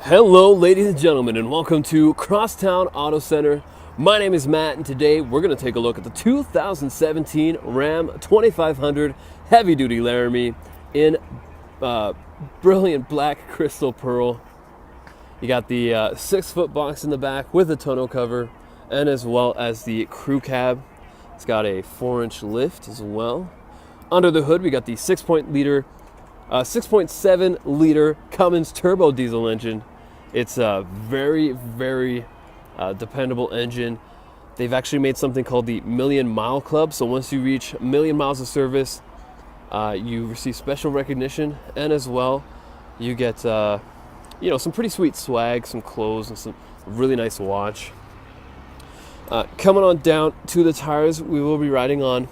Hello ladies and gentlemen, and welcome to Crosstown Auto Center. My name is Matt, and today we're going to take a look at the 2017 Ram 2500 Heavy Duty Laramie in brilliant black crystal pearl. You got the 6-foot box in the back with a tonneau cover, and as well as the crew cab. It's got a 4-inch lift as well. Under the hood we got the 6.7 liter Cummins Turbo Diesel engine. It's a very dependable engine. They've actually made something called the Million Mile Club. So once you reach 1 million miles of service, you receive special recognition, and as well, you get some pretty sweet swag, some clothes, and some really nice watch. Coming on down to the tires, we will be riding on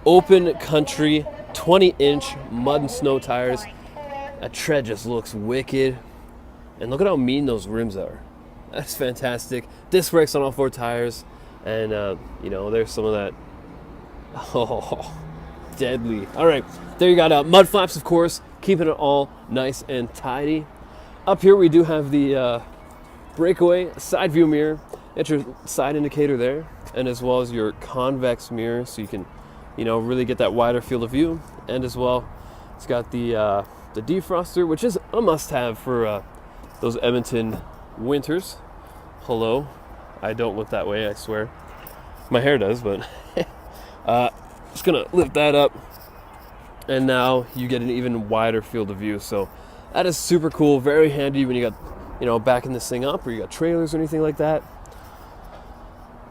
open country 20-inch mud and snow tires. That tread just looks wicked. And look at how mean those rims are. That's fantastic. Disc brakes on all 4 tires. And, there's some of that. Oh, deadly. All right, there you got mud flaps, of course, keeping it all nice and tidy. Up here we do have the breakaway side view mirror. It's your side indicator there. And as well as your convex mirror, so you can, really get that wider field of view. And as well, it's got the defroster, which is a must-have for those Edmonton winters. Hello. I don't look that way, I swear. My hair does, but just gonna lift that up, and now you get an even wider field of view. So that is super cool, very handy when you got, backing this thing up, or you got trailers or anything like that.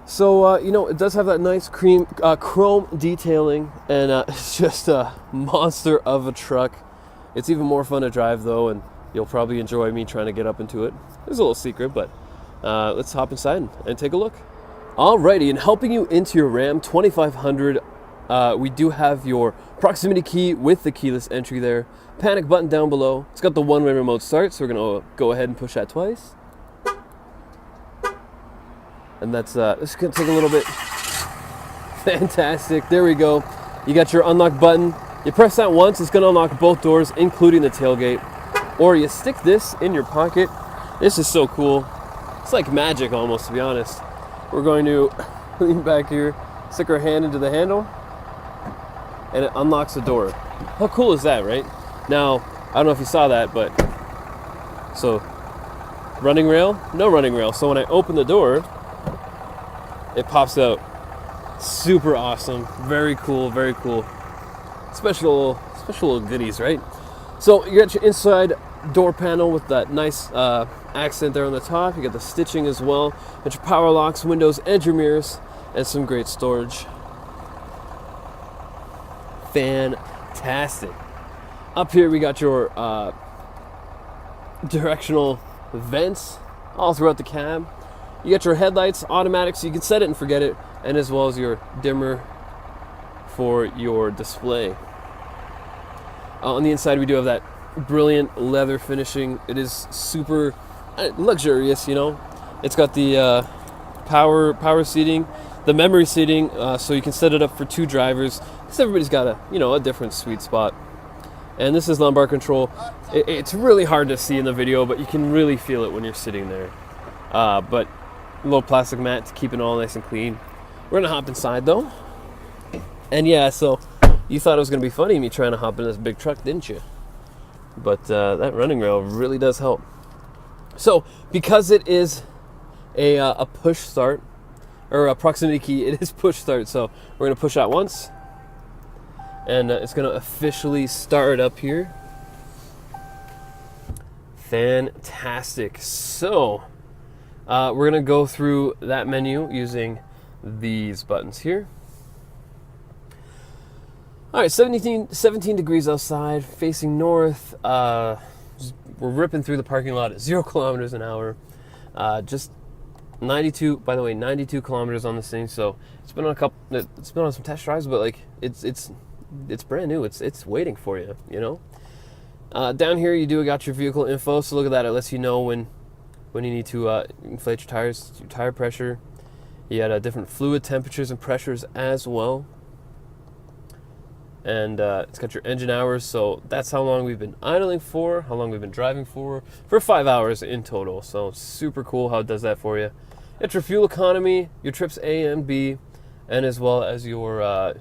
So, it does have that nice chrome detailing, and it's just a monster of a truck. It's even more fun to drive, though, and you'll probably enjoy me trying to get up into it. There's a little secret, but let's hop inside and take a look. Alrighty, and helping you into your Ram 2500, we do have your proximity key with the keyless entry there. Panic button down below. It's got the one-way remote start, so we're going to go ahead and push that twice. And that's this is going to take a little bit. Fantastic. There we go. You got your unlock button. You press that once, it's going to unlock both doors, including the tailgate. Or you stick this in your pocket. This is so cool. It's like magic almost, to be honest. We're going to lean back here, stick our hand into the handle, and it unlocks the door. How cool is that, right? Now, I don't know if you saw that, but so running rail, no running rail. So when I open the door, it pops out. Super awesome. Very cool, very cool. Special little goodies, right? So you got your inside door panel with that nice accent there on the top. You got the stitching as well. Got your power locks, windows, and your mirrors, and some great storage. Fantastic. Up here we got your directional vents all throughout the cab. You got your headlights automatic, so you can set it and forget it, and as well as your dimmer for your display. On the inside we do have that brilliant leather finishing. It is super luxurious, It's got the power seating, the memory seating, so you can set it up for 2 drivers, because everybody's got a different sweet spot. And this is lumbar control. It's really hard to see in the video, but you can really feel it when you're sitting there. But a little plastic mat to keep it all nice and clean. We're gonna hop inside though. And yeah, so you thought it was gonna be funny me trying to hop in this big truck, didn't you? But that running rail really does help. So because it is a push start, or a proximity key, it is push start. So we're gonna push that once, and it's gonna officially start up here. Fantastic. So we're gonna go through that menu using these buttons here. All right, 17 degrees outside, facing north. We're ripping through the parking lot at 0 kilometers an hour. Just 92, by the way, 92 kilometers on this thing. So it's been on some test drives, but it's brand new. It's waiting for you, Down here you got your vehicle info. So look at that. It lets you know when you need to inflate your tires, your tire pressure. You got different fluid temperatures and pressures as well. And it's got your engine hours, so that's how long we've been idling for, how long we've been driving for 5 hours in total. So super cool how it does that for you. It's your fuel economy, your trips A and B, and as well as your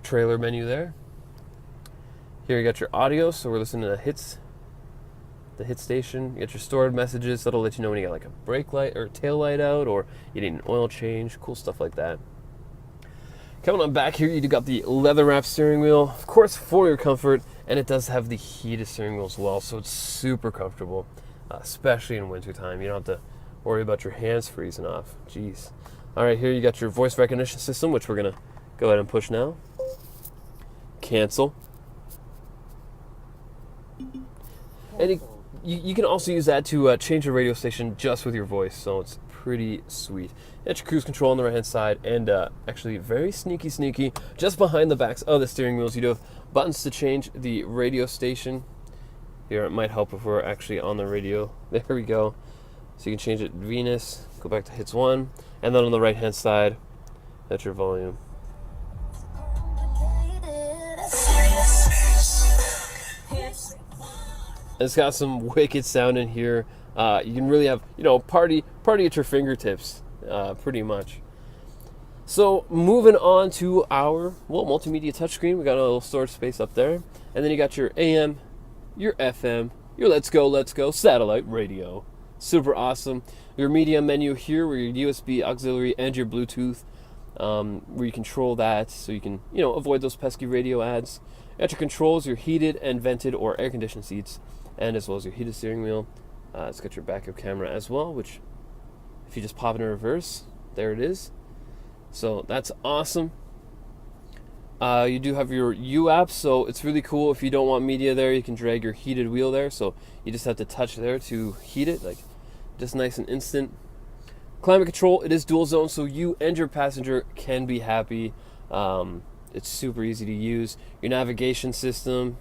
trailer menu there. Here you got your audio, so we're listening to the hit station. You got your stored messages, that'll let you know when you got like a brake light or tail light out, or you need an oil change, cool stuff like that. Coming on back here, you got the leather wrap steering wheel, of course for your comfort, and it does have the heated steering wheel as well, so it's super comfortable, especially in wintertime. You don't have to worry about your hands freezing off. Jeez. All right, here you got your voice recognition system, which we're gonna go ahead and push now. Cancel. And you can also use that to change your radio station just with your voice, so it's pretty sweet. That's your cruise control on the right hand side, and actually very sneaky, just behind the backs of the steering wheels, you do have buttons to change the radio station. Here, it might help if we're actually on the radio. There we go. So you can change it Venus, go back to hits 1, and then on the right hand side, that's your volume. It's got some wicked sound in here. You can really have, party at your fingertips, pretty much. So moving on to our multimedia touchscreen, we got a little storage space up there, and then you got your AM, your FM, your Let's Go satellite radio. Super awesome. Your media menu here, where your USB auxiliary and your Bluetooth, where you control that, so you can avoid those pesky radio ads. At your controls, your heated and vented or air conditioned seats, and as well as your heated steering wheel. It's got your backup camera as well, which if you just pop it in reverse, there it is. So that's awesome. You do have your U apps, so it's really cool. If you don't want media there, you can drag your heated wheel there, so you just have to touch there to heat it, like just nice and instant. Climate control, it is dual zone, so you and your passenger can be happy. It's super easy to use. Your navigation system,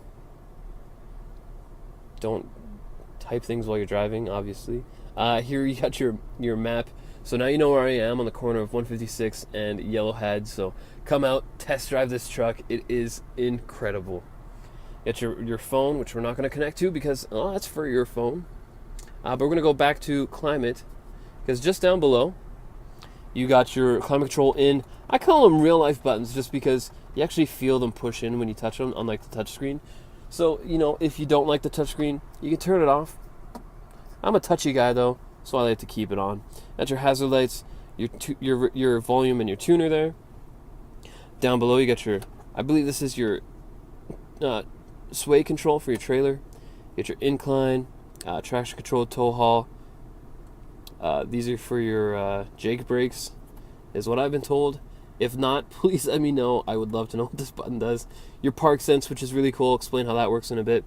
don't type things while you're driving, obviously. Here you got your map, so now you know where I am, on the corner of 156 and Yellowhead. So come out, test drive this truck. It is incredible. You got your phone, which we're not going to connect to because that's for your phone. But we're going to go back to climate, because just down below you got your climate control in. I call them real life buttons just because you actually feel them push in when you touch them, unlike the touch screen. So, if you don't like the touchscreen, you can turn it off. I'm a touchy guy though, so I like to keep it on. That's your hazard lights, your volume and your tuner there. Down below you got I believe this is your sway control for your trailer. You got your incline, traction control, tow haul. These are for your Jake brakes, is what I've been told. If not, please let me know. I would love to know what this button does. Your park sense, which is really cool. I'll explain how that works in a bit.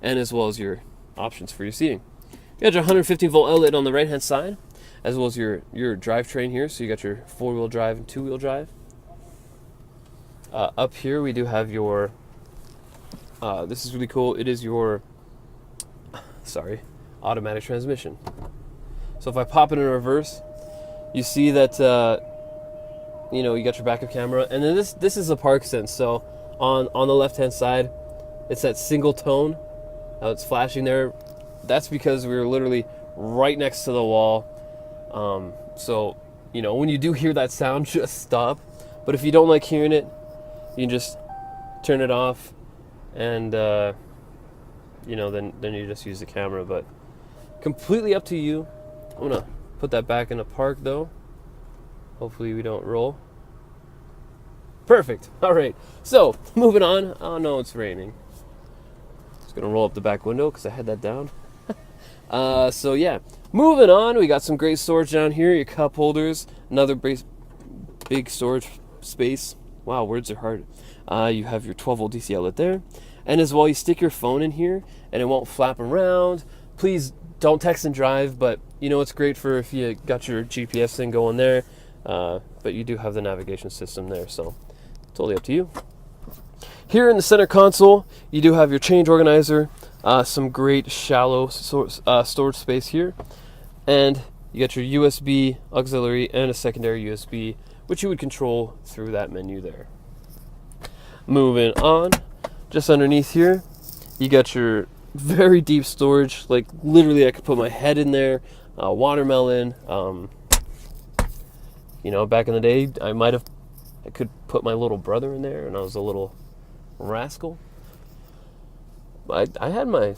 And as well as your options for your seating. You got your 115 volt outlet on the right hand side, as well as your drivetrain here. So you got your 4-wheel drive and 2-wheel drive. Up here we do have your, this is really cool. It is your, automatic transmission. So if I pop it in reverse, you see that, you got your backup camera, and then this is a park sense. So on the left hand side, it's that single tone. Now it's flashing there. That's because we were literally right next to the wall. So when you do hear that sound, just stop. But if you don't like hearing it, you can just turn it off, and then you just use the camera. But completely up to you. I'm gonna put that back in the park though. Hopefully we don't roll. Perfect. All right. So moving on. Oh no, it's raining. Just gonna roll up the back window because I had that down. So yeah, moving on. We got some great storage down here. Your cup holders, another big storage space. Wow, words are hard. You have your 12 volt DC outlet there, and as well you stick your phone in here, and it won't flap around. Please don't text and drive, but it's great for if you got your GPS thing going there. But you do have the navigation system there, so totally up to you. Here in the center console, you do have your change organizer, some great shallow storage space here, and you got your USB auxiliary and a secondary USB, which you would control through that menu there. Moving on, just underneath here, you got your very deep storage. Like literally, I could put my head in there. Watermelon. You know, back in the day, I could put my little brother in there, and I was a little rascal. I had my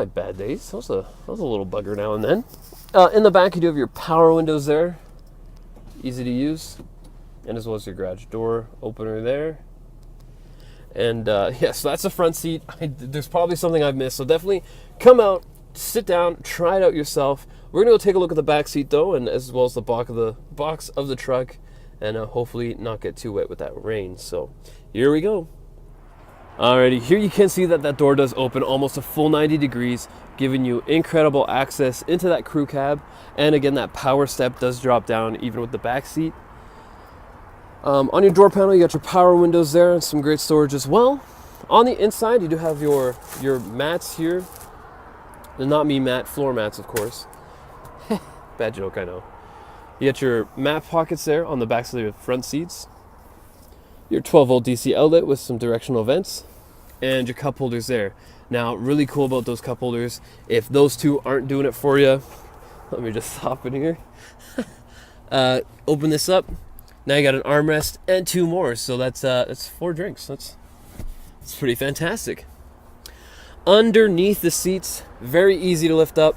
bad days. I was a little bugger now and then. In the back, you do have your power windows there, easy to use, and as well as your garage door opener there. And yeah, so that's the front seat. There's probably something I've missed, so definitely come out, sit down, try it out yourself. We're gonna go take a look at the back seat though, and as well as the box of the truck, and hopefully not get too wet with that rain. So here we go. Alrighty, here you can see that door does open almost a full 90 degrees, giving you incredible access into that crew cab. And again, that power step does drop down even with the back seat. On your door panel, you got your power windows there and some great storage as well. On the inside, you do have your mats here. They're not me mat, floor mats, of course. Bad joke, I know. You got your mat pockets there on the backs of the front seats. Your 12-volt DC outlet with some directional vents. And your cup holders there. Now, really cool about those cup holders, if those two aren't doing it for you, let me just hop in here. Open this up. Now you got an armrest and two more, so that's 4 drinks. That's pretty fantastic. Underneath the seats, very easy to lift up.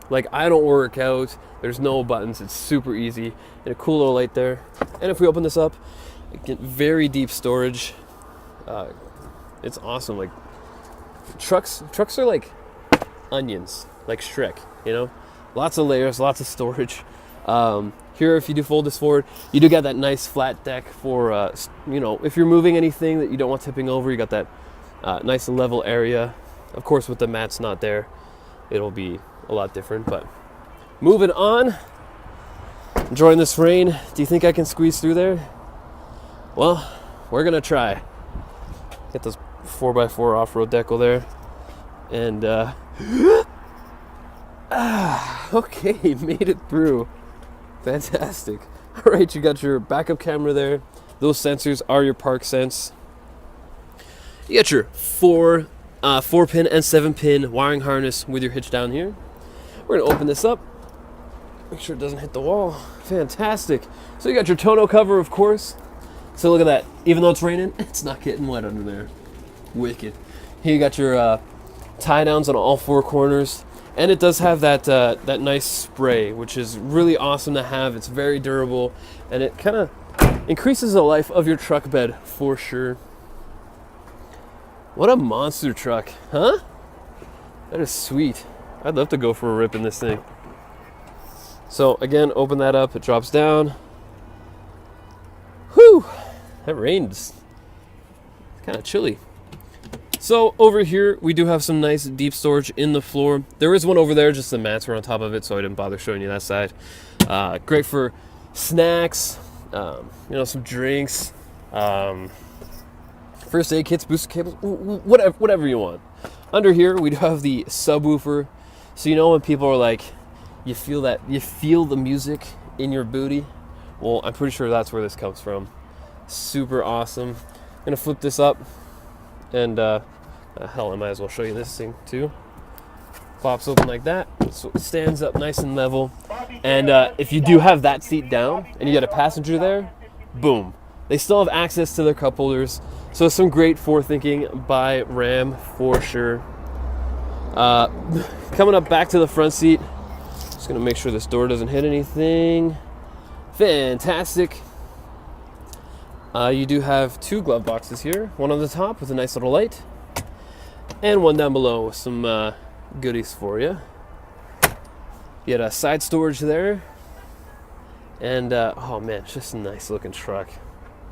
Like, I don't work out. There's no buttons. It's super easy. And a cool little light there. And if we open this up, you get very deep storage. It's awesome. Like, trucks are like onions, like Shrek, you know? Lots of layers, lots of storage. Here, if you do fold this forward, you do get that nice flat deck for, you know, if you're moving anything that you don't want tipping over, you got that nice level area. Of course, with the mats not there, it'll be a lot different. But moving on, enjoying this rain. Do you think I can squeeze through there? Well, we're gonna try. Get this 4x4 off-road decal there, and okay, made it through. Fantastic. All right, you got your backup camera there. Those sensors are your park sense. You got your 4-pin and 7-pin wiring harness with your hitch down here. We're gonna open this up. Make sure it doesn't hit the wall. Fantastic. So you got your tonneau cover, of course. So look at that. Even though it's raining, it's not getting wet under there. Wicked. Here you got your tie downs on all 4 corners. And it does have that nice spray, which is really awesome to have. It's very durable, and it kind of increases the life of your truck bed for sure. What a monster truck, huh? That is sweet. I'd love to go for a rip in this thing. So again, open that up, it drops down. Whew, that rain's kind of chilly. So over here, we do have some nice deep storage in the floor. There is one over there, just the mats were on top of it, so I didn't bother showing you that side. Great for snacks, you know, some drinks, first aid kits, booster cables, whatever you want. Under here, we do have the subwoofer. So you know when people are like, you feel the music in your booty? Well, I'm pretty sure that's where this comes from. Super awesome. I'm gonna flip this up. And hell, I might as well show you this thing too. Pops open like that, so it stands up nice and level. And if you do have that seat down and you got a passenger there, boom, they still have access to their cup holders. So some great forethinking by Ram for sure. Coming up back to the front seat, just gonna make sure this door doesn't hit anything. Fantastic. You do have 2 glove boxes here, one on the top with a nice little light, and one down below with some goodies for you. You got a side storage there, and oh man, it's just a nice looking truck.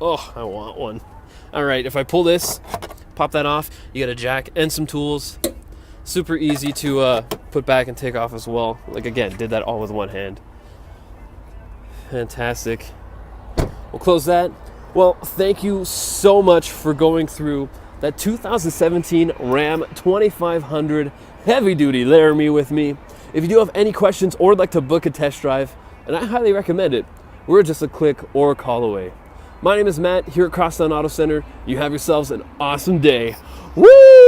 Oh, I want one. All right, if I pull this, pop that off, you got a jack and some tools. Super easy to put back and take off as well. Like again, did that all with one hand. Fantastic. We'll close that. Well, thank you so much for going through that 2017 Ram 2500 heavy duty Laramie with me. If you do have any questions or would like to book a test drive, and I highly recommend it, we're just a click or a call away. My name is Matt here at Crosstown Auto Center. You have yourselves an awesome day. Woo!